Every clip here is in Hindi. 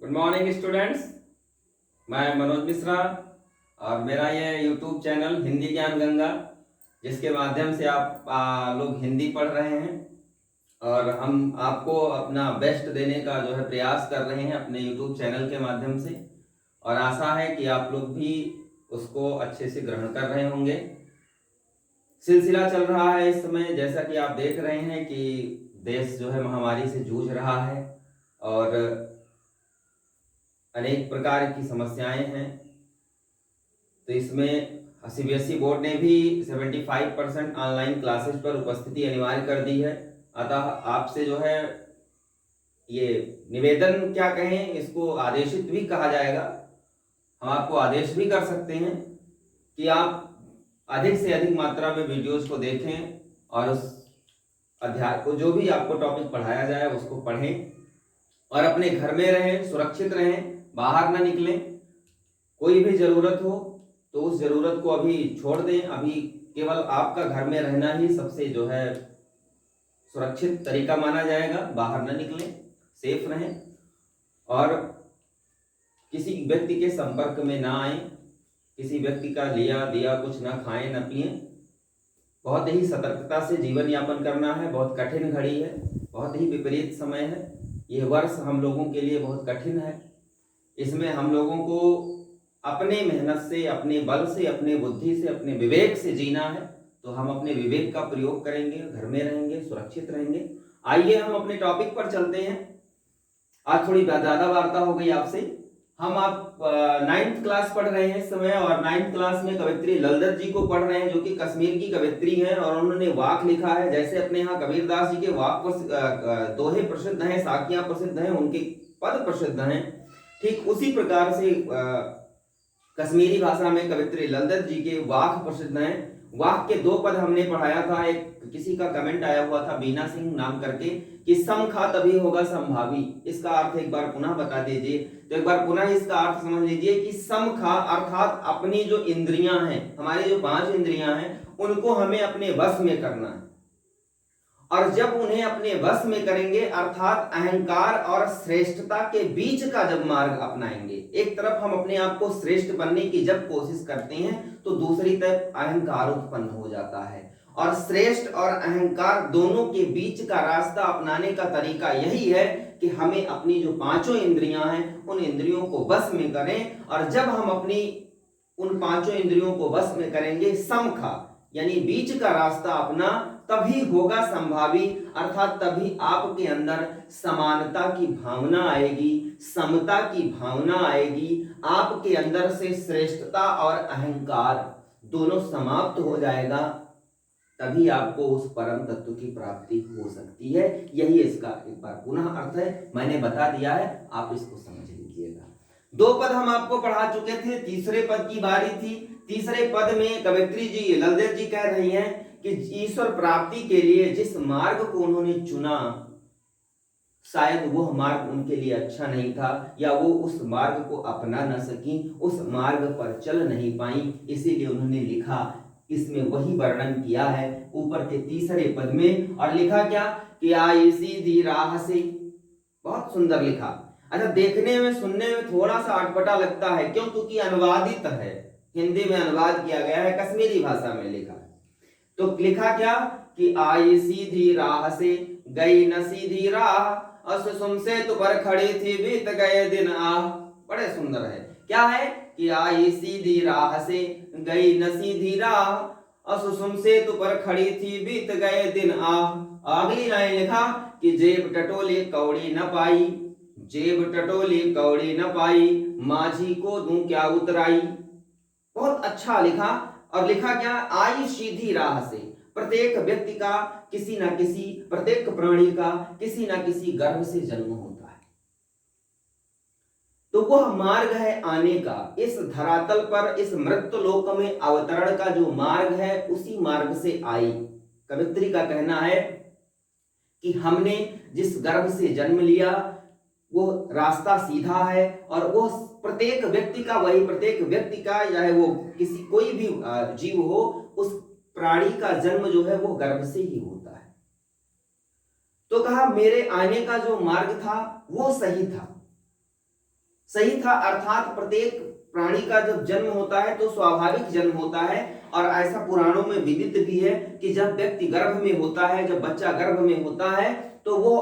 Good morning students. मैं मनोज मिश्रा और मेरा ये यूट्यूब चैनल हिंदी ज्ञान गंगा, जिसके माध्यम से आप लोग हिंदी पढ़ रहे हैं और हम आपको अपना बेस्ट देने का जो है प्रयास कर रहे हैं अपने यूट्यूब चैनल के माध्यम से। और आशा है कि आप लोग भी उसको अच्छे से ग्रहण कर रहे होंगे। सिलसिला चल रहा है इस समय, जैसा कि आप देख रहे हैं कि देश जो है महामारी से जूझ रहा है और अनेक प्रकार की समस्याएं हैं। तो इसमें सीबीएसई बोर्ड ने भी 75% ऑनलाइन क्लासेस पर उपस्थिति अनिवार्य कर दी है। अतः आपसे जो है ये निवेदन क्या कहें, इसको आदेशित भी कहा जाएगा। हम आपको आदेश भी कर सकते हैं कि आप अधिक से अधिक मात्रा में वीडियोस को देखें और उस अध्याय को, जो भी आपको टॉपिक पढ़ाया जाए, उसको पढ़ें और अपने घर में रहें, सुरक्षित रहें, बाहर ना निकलें। कोई भी जरूरत हो तो उस जरूरत को अभी छोड़ दें। अभी केवल आपका घर में रहना ही सबसे जो है सुरक्षित तरीका माना जाएगा। बाहर ना निकलें, सेफ रहें और किसी व्यक्ति के संपर्क में ना आए। किसी व्यक्ति का लिया दिया कुछ ना खाएं ना पिए। बहुत ही सतर्कता से जीवन यापन करना है। बहुत कठिन घड़ी है, बहुत ही विपरीत समय है। यह वर्ष हम लोगों के लिए बहुत कठिन है। इसमें हम लोगों को अपने मेहनत से, अपने बल से, अपने बुद्धि से, अपने विवेक से जीना है। तो हम अपने विवेक का प्रयोग करेंगे, घर में रहेंगे, सुरक्षित रहेंगे। आइए हम अपने टॉपिक पर चलते हैं। आज थोड़ी ज़्यादा वार्ता हो गई आपसे। हम आप 9th क्लास पढ़ रहे हैं इस समय और 9th क्लास में कवित्री ललदत जी को पढ़ रहे हैं, जो कि कश्मीर की कवित्री हैं और उन्होंने वाक लिखा है। जैसे अपने यहाँ कबीरदास जी के वाक दोहे प्रसिद्ध हैं, साखियां प्रसिद्ध हैं, उनके पद प्रसिद्ध हैं। ठीक उसी प्रकार से कश्मीरी भाषा में कवित्री ललदत जी के वाक प्रसिद्ध हैं। वाक के 2 पद हमने पढ़ाया था। एक किसी का कमेंट आया हुआ था, बीना सिंह नाम करके, कि सम खा तभी होगा संभावी। इसका अर्थ एक बार पुनः बता दीजिए। तो एक बार पुनः इसका अर्थ समझ लीजिए कि सम खा अर्थात अपनी जो इंद्रियां हैं, हमारी जो 5 इंद्रियां हैं, उनको हमें अपने वश में करना है। और जब उन्हें अपने वश में करेंगे अर्थात अहंकार और श्रेष्ठता के बीच का जब मार्ग अपनाएंगे, एक तरफ हम अपने आप को श्रेष्ठ बनने की जब कोशिश करते हैं तो दूसरी तरफ अहंकार उत्पन्न हो जाता है। और श्रेष्ठ और अहंकार दोनों के बीच का रास्ता अपनाने का तरीका यही है कि हमें अपनी जो 5 इंद्रियां हैं उन इंद्रियों को वश में करें। और जब हम अपनी उन 5 इंद्रियों को वश में करेंगे, समखा यानी बीच का रास्ता अपना, तभी होगा संभावी अर्थात तभी आपके अंदर समानता की भावना आएगी, समता की भावना आएगी। आपके अंदर से श्रेष्ठता और अहंकार दोनों समाप्त हो जाएगा। तभी आपको उस परम तत्व की प्राप्ति हो सकती है। यही इसका एक बार पुनः अर्थ है। मैंने बता दिया है, आप इसको समझ लीजिएगा। 2 पद हम आपको पढ़ा चुके थे, तीसरे पद की बारी थी। तीसरे पद में कवित्री जी ललदत जी कह रही हैं कि ईश्वर प्राप्ति के लिए जिस मार्ग को उन्होंने चुना, शायद वह मार्ग उनके लिए अच्छा नहीं था या वो उस मार्ग को अपना न सकी, उस मार्ग पर चल नहीं पाई। इसीलिए उन्होंने लिखा, इसमें वही वर्णन किया है ऊपर के तीसरे पद में। और लिखा क्या कि आई सीधी राह से। बहुत सुंदर लिखा। अच्छा, देखने में सुनने में थोड़ा सा अटपटा लगता है, क्यों? क्योंकि अनुवादित है, हिंदी में अनुवाद किया गया है, कश्मीरी भाषा में लिखा। तो लिखा क्या कि आई सीधी राह से, गई न सीधी राह, असुम से तो पर खड़ी थी, बीत गए दिन आह। बड़े सुंदर है। क्या है कि आई सीधी राह से, गई न सीधी राह, असुम से तो पर खड़ी थी, बीत गए दिन आह। अगली लाइन लिखा कि जेब टटोली कौड़ी न पाई, जेब टटोली कौड़ी न पाई, माझी को दूं क्या उतराई। बहुत अच्छा लिखा। और लिखा क्या, आई सीधी राह से। प्रत्येक व्यक्ति का किसी ना किसी, प्रत्येक प्राणी का किसी ना किसी गर्भ से जन्म होता है। तो वह मार्ग है आने का, इस धरातल पर, इस मृत्यु लोक में अवतरण का जो मार्ग है, उसी मार्ग से आई। कवित्री का कहना है कि हमने जिस गर्भ से जन्म लिया वो रास्ता सीधा है। और वो प्रत्येक व्यक्ति का, वही प्रत्येक व्यक्ति का, चाहे वो किसी कोई भी जीव हो, उस प्राणी का जन्म जो है वो गर्भ से ही होता है। तो कहा मेरे आने का जो मार्ग था वो सही था, सही था, अर्थात प्रत्येक प्राणी का जब जन्म होता है तो स्वाभाविक जन्म होता है, और ऐसा पुराणों में विदित भी है कि जब व्यक्ति गर्भ में होता है, जब बच्चा गर्भ में होता है, तो वो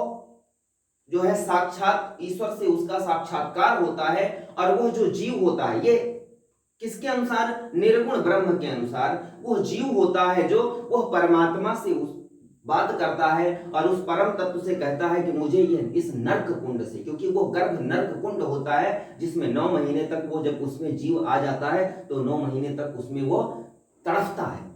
जो है साक्षात ईश्वर से उसका साक्षात्कार होता है, और वो जो जीव होता है, ये किसके अनुसार? निर्गुण ब्रह्म के अनुसार वो जीव होता है जो वह परमात्मा से उस बात करता है और उस परम तत्व से कहता है कि मुझे ये इस नर्क कुंड से, क्योंकि वो गर्भ नर्क कुंड होता है जिसमें 9 महीने तक वो, जब उसमें जीव आ जाता है तो 9 महीने तक उसमें वो तड़फता है।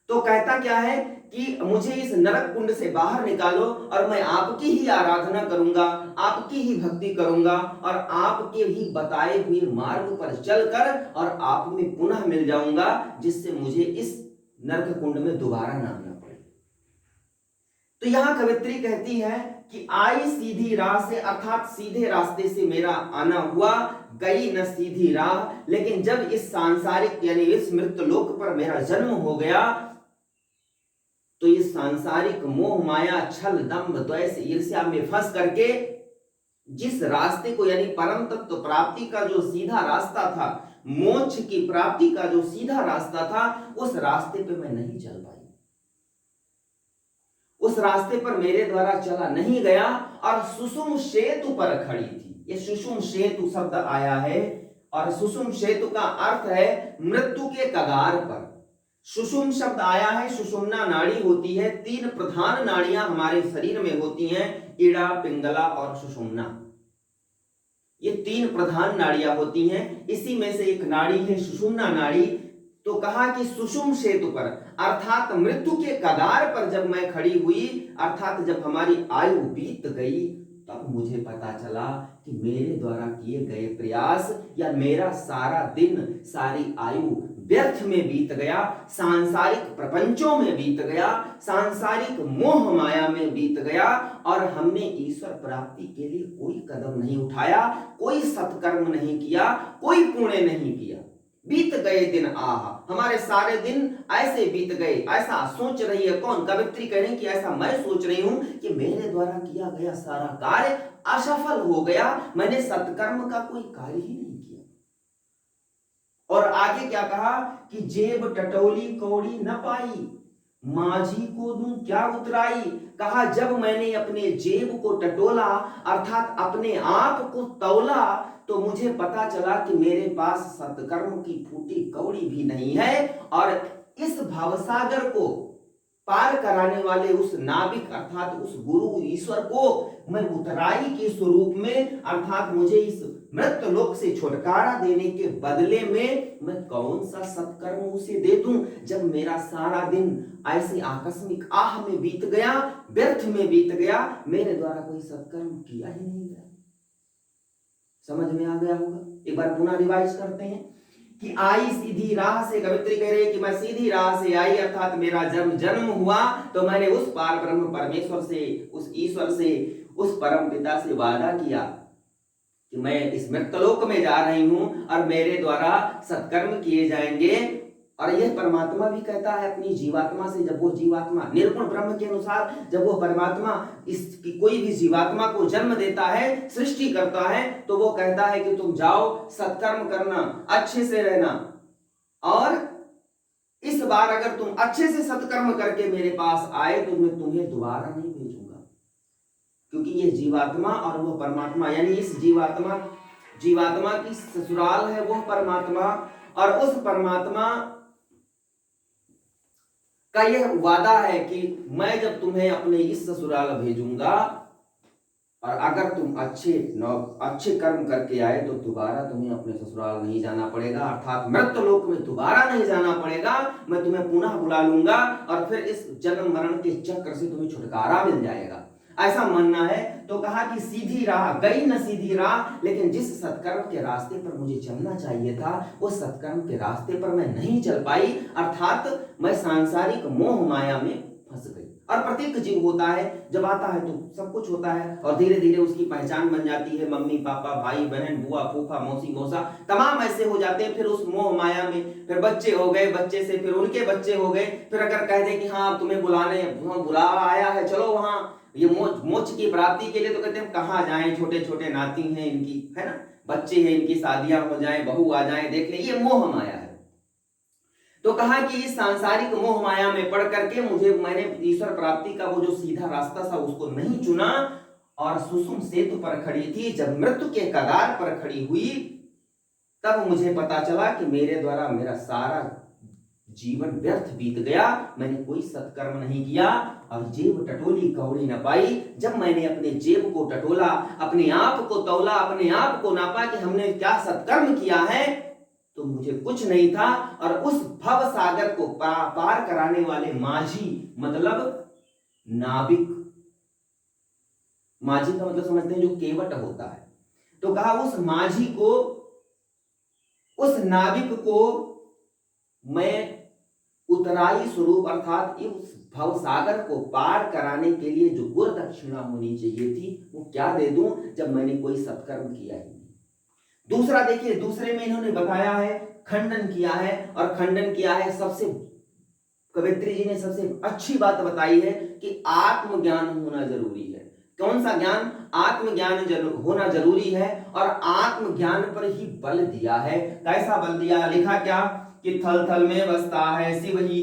तो कहता क्या है कि मुझे इस नरक कुंड से बाहर निकालो और मैं आपकी ही आराधना करूंगा, आपकी ही भक्ति करूंगा, और आपके ही बताए हुए मार्ग पर चलकर और आप में पुनः मिल जाऊंगा, जिससे मुझे इस नरक कुंड में दोबारा ना आना पड़े। तो यहां कवित्री कहती है कि आई सीधी राह से, अर्थात सीधे रास्ते से मेरा आना हुआ, गई न सीधी राह, लेकिन जब इस सांसारिक यानी इस मृत्युलोक पर मेरा जन्म हो गया, तो ये सांसारिक मोह माया छल दंभ द्वेष ईर्ष्या में फंस करके जिस रास्ते को यानी परम तत्व प्राप्ति का जो सीधा रास्ता था, मोक्ष की प्राप्ति का जो सीधा रास्ता था, उस रास्ते पे मैं नहीं चल पाई, उस रास्ते पर मेरे द्वारा चला नहीं गया, और सुषुम सेतु पर खड़ी थी। ये सुषुम सेतु शब्द आया है, और सुषुम सेतु का अर्थ है मृत्यु के कगार पर। सुषुम शब्द आया है, सुषुम्ना नाड़ी होती है, 3 प्रधान नाड़ियां हमारे शरीर में होती हैं, ईड़ा, पिंगला और सुषुम्ना। ये 3 प्रधान नाड़ियां होती हैं, इसी में से एक नाड़ी है सुषुम्ना नाड़ी। तो कहा कि सुषुम सेतु पर, अर्थात मृत्यु के कगार पर जब मैं खड़ी हुई, अर्थात जब हमारी आयु बीत गई, तब मुझे पता चला कि मेरे द्वारा किए गए प्रयास या मेरा सारा दिन, सारी आयु व्यर्थ में बीत गया, सांसारिक प्रपंचों में बीत गया, सांसारिक मोह माया में बीत गया, और हमने ईश्वर प्राप्ति के लिए कोई कदम नहीं उठाया, कोई सत्कर्म नहीं किया, कोई पुण्य नहीं किया। बीत गए दिन, आह हमारे सारे दिन ऐसे बीत गए। ऐसा सोच रही है कौन? कवित्री कह रही कि ऐसा मैं सोच रही हूं कि मेरे द्वारा किया गया सारा कार्य असफल हो गया, मैंने सत्कर्म का कोई कार्य ही नहीं किया। और आगे क्या कहा कि जेब टटोली कौड़ी न पाई, माझी को दूं क्या उतराई। कहा जब मैंने अपने जेब को टटोला, अर्थात अपने आप को तौला, तो मुझे पता चला कि मेरे पास सत्कर्म की फूटी कौड़ी भी नहीं है, और इस भवसागर को पार कराने वाले उस नाविक अर्थात उस गुरु ईश्वर को मैं उतराई के स्वरूप में, अर्थात मुझे इस मृत्यु लोक से छुटकारा देने के बदले में मैं कौन सा सत्कर्म उसे दे दूं, जब मेरा सारा दिन ऐसे आकस्मिक आह में बीत गया, व्यर्थ में बीत गया, मेरे द्वारा कोई सत्कर्म किया ही नहीं गया। समझ में आ गया होगा? एक बार पुनः रिवाइज करते हैं कि आई सीधी राह से, कवित्री कह रही है कि मैं सीधी राह से आई, अर्थात मेरा जन्म हुआ, तो मैंने उस पार ब्रह्म परमेश्वर से, उस ईश्वर से, उस परम पिता से वादा किया कि मैं इस मृत्युलोक में जा रही हूं और मेरे द्वारा सत्कर्म किए जाएंगे। और यह परमात्मा भी कहता है अपनी जीवात्मा से, जब वो जीवात्मा निर्गुण ब्रह्म के अनुसार, जब वो परमात्मा इसकी कोई भी जीवात्मा को जन्म देता है, सृष्टि करता है, तो वो कहता है कि तुम जाओ सत्कर्म करना, अच्छे से रहना, और इस बार अगर तुम अच्छे से सत्कर्म करके मेरे पास आए तो मैं तुम्हें दोबारा नहीं भेजूंगा, क्योंकि ये जीवात्मा और वो परमात्मा, यानी इस जीवात्मा की ससुराल है वो परमात्मा, और उस परमात्मा का यह वादा है कि मैं जब तुम्हें अपने इस ससुराल भेजूंगा, और अगर तुम अच्छे कर्म करके आए तो दोबारा तुम्हें अपने ससुराल नहीं जाना पड़ेगा, अर्थात मृत्युलोक में दोबारा नहीं जाना पड़ेगा, मैं तुम्हें पुनः बुला लूंगा, और फिर इस जन्म मरण के चक्र से तुम्हें छुटकारा मिल जाएगा, ऐसा मानना है। तो कहा कि सीधी राह, गई न सीधी राह, लेकिन जिस सत्कर्म के रास्ते पर मुझे चलना चाहिए था, उस सत्कर्म के रास्ते पर मैं नहीं चल पाई, अर्थात मैं सांसारिक मोह माया में फंस गई। और प्रत्येक जीव होता है, जब आता है तो सब कुछ होता है, और धीरे धीरे उसकी पहचान बन जाती है, मम्मी पापा भाई बहन बुआ फूफा मौसी मौसा तमाम ऐसे हो जाते हैं। फिर उस मोह माया में फिर बच्चे हो गए, बच्चे से फिर उनके बच्चे हो गए, फिर अगर कह दे कि हाँ तुम्हें बुलावा आया है, चलो वहां ये मोक्ष की प्राप्ति के लिए, तो कहते हैं कहाँ जाएं, छोटे छोटे नाती हैं इनकी, है ना, बच्चे हैं, इनकी शादियां हो जाएं, बहू आ जाएं, देख ले, ये मोह माया है। तो कहा कि इस सांसारिक मोह माया में पड़ करके मैंने ईश्वर प्राप्ति का वो जो सीधा रास्ता था उसको नहीं चुना, और सुषुम सेतु पर खड़ी थी, जब मृत्यु के कगार पर खड़ी हुई तब मुझे पता चला कि मेरे द्वारा मेरा सारा जीवन व्यर्थ बीत गया, मैंने कोई सत्कर्म नहीं किया। और जेब टटोली कौड़ी न पाई। जब मैंने अपने जेब को टटोला, अपने आप को तौला, अपने आप को नापा कि हमने क्या सत्कर्म किया है, तो मुझे कुछ नहीं था। और उस भव सागर को पार कराने वाले माझी, मतलब नाविक, माझी का मतलब समझते हैं जो केवट होता है। तो कहा उस माझी को, उस नाविक को मैं उतराई स्वरूप अर्थात उस भव सागर को पार कराने के लिए जो गुरु दक्षिणा होनी चाहिए थी वो क्या दे दूं, जब मैंने कोई सत्कर्म किया ही नहीं। दूसरा देखिए, दूसरे में इन्होंने बताया है, खंडन किया है, और खंडन किया है सबसे, कवित्री जी ने सबसे अच्छी बात बताई है कि आत्मज्ञान होना जरूरी है। कौन सा ज्ञान? आत्मज्ञान होना जरूरी है, और आत्मज्ञान पर ही बल दिया है। कैसा बल दिया? लिखा क्या कि थल थल में बसता है शिव ही।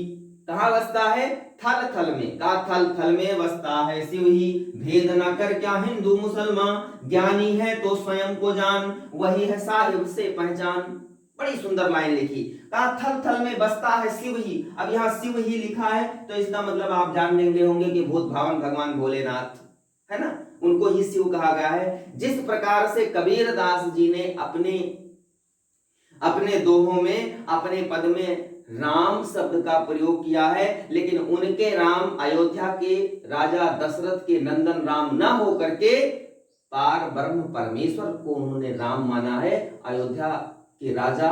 कहां बसता है? थल थल में। का थल थल में बसता है शिव ही, भेद न कर क्या हिंदू मुसलमान, ज्ञानी है तो स्वयं को जान, वही है साहिब से पहचान। बड़ी सुंदर लाइन लिखी। कहा थल थल में बसता है शिव ही। अब यहाँ शिव ही लिखा है तो इसका मतलब आप जान लेंगे होंगे कि भूत भावन भगवान भोलेनाथ है ना, उनको ही शिव कहा गया है। जिस प्रकार से कबीर दास जी ने अपने दोहों में, अपने पद में राम शब्द का प्रयोग किया है, लेकिन उनके राम अयोध्या के राजा दशरथ के नंदन राम न होकर के पार ब्रह्म परमेश्वर को उन्होंने राम माना है। अयोध्या के राजा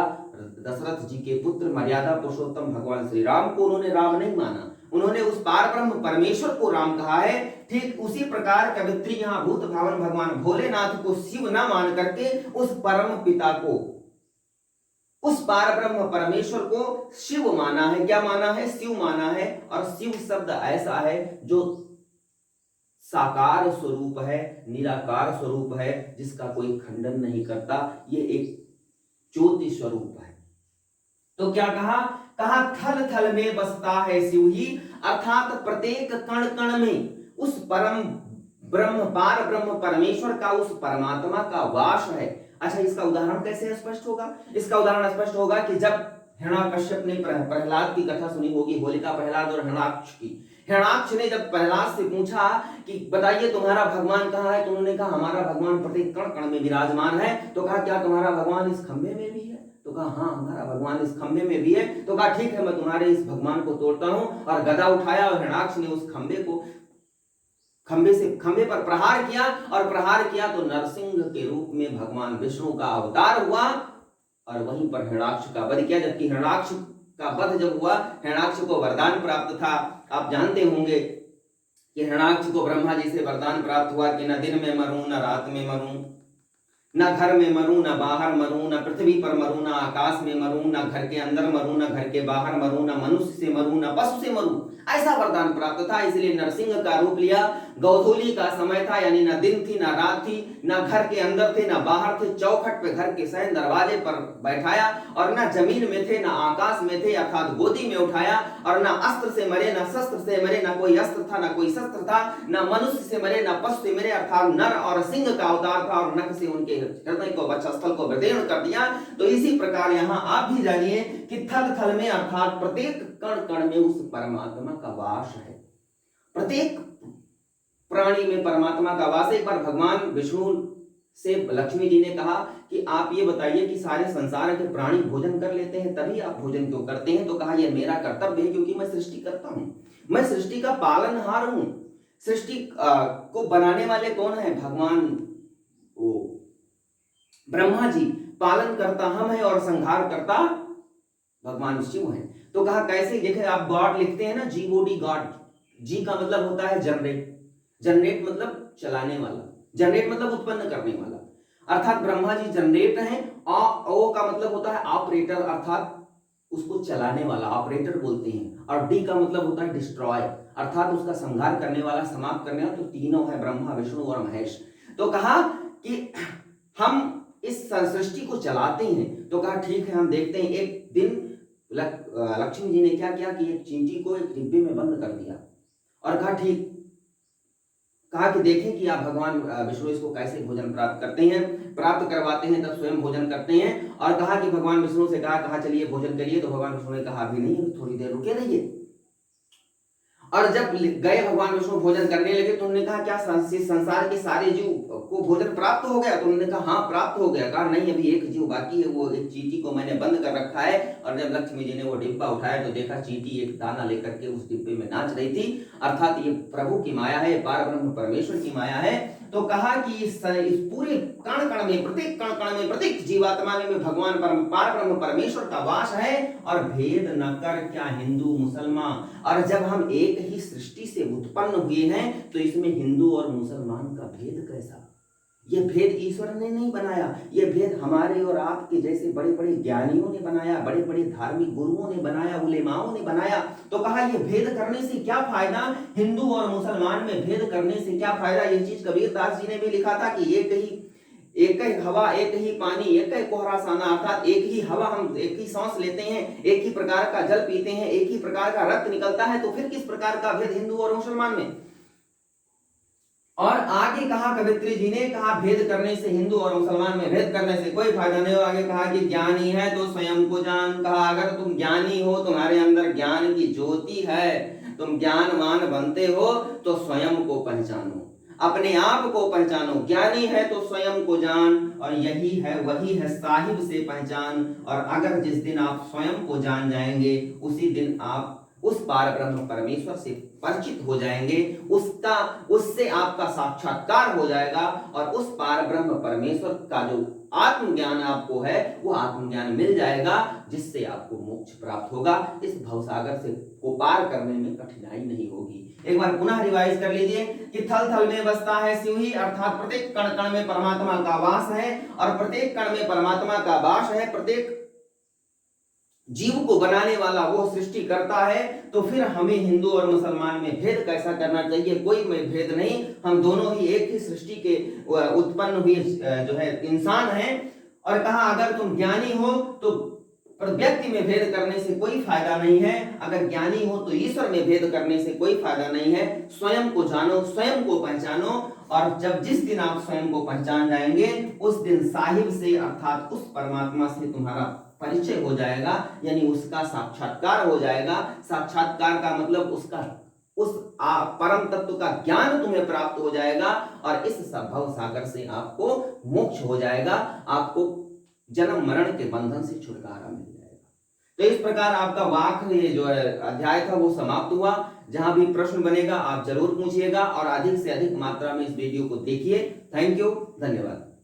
दशरथ जी के पुत्र मर्यादा पुरुषोत्तम भगवान श्री राम को उन्होंने राम नहीं माना, उन्होंने उस पार ब्रह्म परमेश्वर को राम कहा है। ठीक उसी प्रकार कवित्री यहाँ भूत भावन भगवान भोलेनाथ को शिव न मान करके उस परम पिता को, उस पार ब्रह्म परमेश्वर को शिव माना है। क्या माना है? शिव माना है। और शिव शब्द ऐसा है जो साकार स्वरूप है, निराकार स्वरूप है, जिसका कोई खंडन नहीं करता। ये एक ज्योति स्वरूप है। तो क्या कहा? कहा थल थल में बसता है शिव ही, अर्थात प्रत्येक कण कण में उस परम ब्रह्म, पार ब्रह्म परमेश्वर का, उस परमात्मा का वास है। अच्छा, इसका उदाहरण कैसे स्पष्ट होगा? इसका उदाहरण स्पष्ट होगा कि जब हिरण्याकश्यप ने प्रहलाद की कथा सुनी होगी, होलिका प्रहलाद और हिरण्याक्ष की। हिरण्याक्ष ने जब प्रहलाद से पूछा कि बताइए तुम्हारा भगवान कहाँ है, तो उन्होंने कहा हमारा भगवान प्रत्येक कण कण में विराजमान है। तो कहा क्या तुम्हारा भगवान इस खंभे में भी है? तो कहा हाँ, हमारा भगवान इस खंभे में भी है। तो कहा ठीक है, मैं तुम्हारे इस भगवान को तोड़ता हूं। और गदा उठाया और हिरण्याक्ष ने उस खंभे पर प्रहार किया, और प्रहार किया तो नरसिंह के रूप में भगवान विष्णु का अवतार हुआ, और वहीं पर हिरण्याक्ष का वध किया। जबकि हिरण्याक्ष का वध जब हुआ, हिरण्याक्ष को वरदान प्राप्त था। आप जानते होंगे कि हिरण्याक्ष को ब्रह्मा जी से वरदान प्राप्त हुआ कि न दिन में मरूं, न रात में मरूं, न घर में मरूं, न बाहर मरूं, न पृथ्वी पर मरूं, न आकाश में मरूं, न घर के अंदर मरूं, न घर के बाहर मरूं, न मनुष्य से मरूं, न पशु से मरूं। ऐसा वरदान प्राप्त था। इसलिए नरसिंह का रूप लिया। गौधूली का समय था, यानी न दिन थी, न रात थी, न घर के अंदर थे, न बाहर थे। चौखट पे घर के शयन दरवाजे पर बैठाया, और न जमीन में थे, न आकाश में थे, अर्थात गोदी में उठाया। और न अस्त्र से मरे, न शस्त्र से मरे, न कोई अस्त्र था, न कोई शस्त्र था, न मनुष्य से मरे, न पशु से मरे, अर्थात नर और सिंह का अवतार था, और नख से उनके हृदय को, वक्षस्थल को विदीर्ण कर दिया। तो इसी प्रकार यहाँ आप भी जानिए कि थल थल में, अर्थात प्रत्येक कण कण में उस परमात्मा का वास है। प्रत्येक प्राणी में परमात्मा का वास है। एक बार भगवान विष्णु से लक्ष्मी जी ने कहा कि आप ये बताइए कि सारे संसार के प्राणी भोजन कर लेते हैं, तभी आप भोजन क्यों करते हैं? तो कहा यह मेरा कर्तव्य है, क्योंकि मैं सृष्टि करता हूं, मैं सृष्टि का पालनहार हूं। सृष्टि को बनाने वाले कौन है? भगवान वो ब्रह्मा जी। पालन करता हम है और संहार करता भगवान शिव है। तो कहा कैसे? देखे आप गॉड लिखते हैं ना, जीओडी, गॉड। जी का मतलब होता है जनरेट, जनरेट मतलब चलाने वाला, जनरेट मतलब उत्पन्न करने वाला, अर्थात ब्रह्मा जी जनरेट हैं। ओ का मतलब होता है ऑपरेटर, अर्थात उसको चलाने वाला, ऑपरेटर बोलते हैं। और डी का मतलब होता है डिस्ट्रॉय, अर्थात उसका संहार करने वाला, समाप्त करने वाला। तो तीनों है, ब्रह्मा विष्णु और महेश। तो कहा कि हम इस सृष्टि को चलाते हैं। तो कहा ठीक है, हम देखते हैं। एक दिन लक्ष्मी जी ने क्या किया कि एक चींटी को एक डिब्बे में बंद कर दिया और कहा ठीक, कहा कि देखें कि आप भगवान विष्णु इसको कैसे भोजन प्राप्त करते हैं, प्राप्त करवाते हैं, तब स्वयं भोजन करते हैं। और कहा कि भगवान विष्णु से कहा चलिए भोजन करिए। तो भगवान विष्णु ने कहा अभी नहीं, अभी थोड़ी देर रुके रहिए। और जब गए भगवान विष्णु भोजन करने लगे तो उन्होंने कहा क्या संसार के सारे जीव को भोजन प्राप्त हो गया? तो उन्होंने कहा हाँ प्राप्त हो गया। कहा नहीं, अभी एक जीव बाकी है, वो एक चींटी को मैंने बंद कर रखा है। और जब लक्ष्मी जी ने वो डिब्बा उठाया तो देखा चींटी एक दाना लेकर के उस डिब्बे में नाच रही थी। अर्थात ये प्रभु की माया है, पार ब्रह्म परमेश्वर की माया है। तो कहा कि इस पूरे कण कण में, प्रत्येक कण कण में, प्रत्येक जीवात्मा में भगवान पार ब्रह्म परमेश्वर का वास है। और भेद न कर क्या हिंदू मुसलमान। और जब हम एक ही सृष्टि से उत्पन्न हुए हैं तो इसमें हिंदू और मुसलमान का भेद कैसा? ये भेद ईश्वर ने नहीं बनाया, ये भेद हमारे और आपके जैसे बड़े बड़े ज्ञानियों ने बनाया, बड़े बड़े धार्मिक गुरुओं ने बनाया, उलेमाओं ने बनाया। तो कहा ये भेद करने से क्या फायदा, हिंदू और मुसलमान में भेद करने से क्या फायदा? ये चीज कबीरदास जी ने भी लिखा था कि एक ही हवा, एक ही पानी, एक ही कोहरा साना। अर्थात एक ही हवा, हम एक ही सांस लेते हैं, एक ही प्रकार का जल पीते हैं, एक ही प्रकार का रक्त निकलता है, तो फिर किस प्रकार का भेद हिंदू और मुसलमान में? और आगे कहा कवित्री जी ने, कहा भेद करने से, हिंदू और मुसलमान में भेद करने से कोई फायदा नहीं हो। आगे कहा कि ज्ञानी है तो स्वयं को जान। कहा अगर तुम ज्ञानी हो, तुम्हारे अंदर ज्ञान की ज्योति है, तुम ज्ञानवान बनते हो तो स्वयं को पहचानो, अपने आप को पहचानो। ज्ञानी है तो स्वयं को जान, और यही है, वही है साहिब से पहचान। और अगर जिस दिन आप स्वयं को जान जाएंगे उसी दिन आप उस पार ब्रह्म परमेश्वर से परिचित हो जाएंगे, उससे आपका साक्षात्कार हो जाएगा। और उस पार ब्रह्म परमेश्वर का जो आत्मज्ञान आपको है वो आत्मज्ञान मिल जाएगा, जिससे आपको मोक्ष प्राप्त होगा। इस भवसागर से को पार करने में कठिनाई नहीं होगी। एक बार पुनः रिवाइज कर लीजिए कि थल थल में बसता है शिव ही, अर्थात प्रत्येक कण कण में परमात्मा का वास है, और प्रत्येक कण में परमात्मा का वास है। प्रत्येक जीव को बनाने वाला वो सृष्टि करता है। तो फिर हमें हिंदू और मुसलमान में भेद कैसा करना चाहिए? कोई में भेद नहीं, हम दोनों ही एक ही सृष्टि के उत्पन्न हुए जो है इंसान हैं। और कहा अगर तुम ज्ञानी हो तो व्यक्ति में भेद करने से कोई फायदा नहीं है, अगर ज्ञानी हो तो ईश्वर में भेद करने से कोई फायदा नहीं है। स्वयं को जानो, स्वयं को पहचानो, और जब जिस दिन आप स्वयं को पहचान जाएंगे उस दिन साहिब से, अर्थात उस परमात्मा से तुम्हारा परिचय हो जाएगा, यानी उसका साक्षात्कार हो जाएगा। साक्षात्कार का मतलब उस परम तत्व का ज्ञान तुम्हें प्राप्त हो जाएगा, और इस भव सागर से आपको मोक्ष हो जाएगा, आपको जन्म मरण के बंधन से छुटकारा मिल जाएगा। तो इस प्रकार आपका वाक ये जो अध्याय था वो समाप्त हुआ। जहां भी प्रश्न बनेगा आप जरूर पूछिएगा, और अधिक से अधिक मात्रा में इस वीडियो को देखिए। थैंक यू, धन्यवाद।